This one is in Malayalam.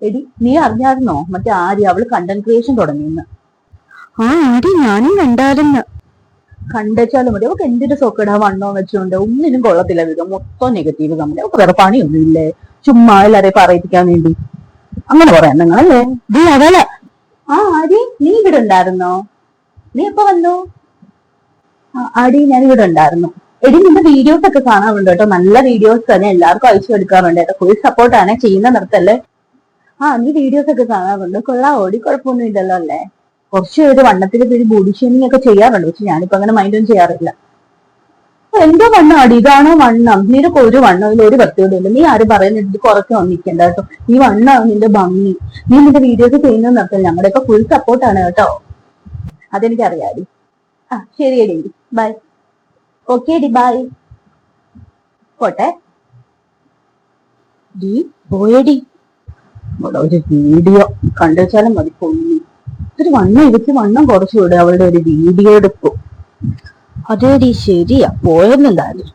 എടി നീ അറിഞ്ഞായിരുന്നോ മറ്റേ ആര്യ അവള് കണ്ടന്റ് ക്രിയേഷൻ തുടങ്ങിയെന്ന്? ആ ആടി ഞാനും കണ്ടായിരുന്നു. കണ്ടേച്ചാലും മതി. അവൾക്ക് എന്തിന്റെ സോക്കടാ വണ്ണോ വെച്ചോണ്ട് ഒന്നിനും കൊള്ളത്തില്ല. വിധം മൊത്തം നെഗറ്റീവ് കമന്റ്. അവൾക്ക് വേറെ പണിയൊന്നും ഇല്ലേ? ചുമ്മാ എല്ലാരെയും പറയിപ്പിക്കാൻ വേണ്ടി അങ്ങനെ പറയാം നിങ്ങളല്ലേ? അവള് ആ ആരി, നീ ഇവിടെ ഉണ്ടായിരുന്നോ? നീ എപ്പോ വന്നു? ആടി ഞാൻ ഇവിടെ ഉണ്ടായിരുന്നു. എടി നിന്റെ വീഡിയോസ് ഒക്കെ കാണാറുണ്ട് കേട്ടോ. നല്ല വീഡിയോസ് തന്നെ എല്ലാവർക്കും അയച്ചു കൊടുക്കാറുണ്ട് കേട്ടോ. ഫുൾ സപ്പോർട്ടാണ്, ചെയ്യുന്ന നിർത്തല്ലേ. നീ വീഡിയോസ് ഒക്കെ കാണാറുണ്ട്. കൊള്ളാം ഓടി, കുഴപ്പമൊന്നും ഇല്ലല്ലോ അല്ലേ? കുറച്ച് പേര് വണ്ണത്തിന്റെ പേര് ബോഡി ഷേമിംഗ് ഒക്കെ ചെയ്യാറുണ്ട്. പക്ഷെ ഞാനിപ്പോ അങ്ങനെ മൈൻഡൊന്നും ചെയ്യാറില്ല. എന്തോ വണ്ണം അടി, ഇതാണോ വണ്ണം? നിനക്ക് ഒരു വണ്ണം ഇതിൽ ഒരു പ്രത്യേകതയില്ല. നീ ആരും പറയുന്നത് കുറച്ച് വന്നിരിക്കണ്ട കേട്ടോ. ഈ വണ്ണം നിന്റെ ഭംഗി. നീ നിന്റെ വീഡിയോസ് ചെയ്യുന്നത് നിർത്തല്ല. ഞങ്ങളുടെ ഒക്കെ ഫുൾ സപ്പോർട്ടാണ് കേട്ടോ. അതെനിക്കറിയാടി. ശരിയടി, ബൈ. ഓക്കെ ഡി, ബൈ. പോട്ടെ. ഡി പോയടി. ഒരു വീഡിയോ കണ്ടുവച്ചാലും മതി. പൊന്നി ഇത്തിരി വണ്ണം ഇവയ്ക്ക് വണ്ണം കുറച്ചുകൂടെ അവളുടെ ഒരു വീഡിയോ എടുക്കും. അതേടി ശരിയാ, പോയെന്നുണ്ടായിരുന്നു.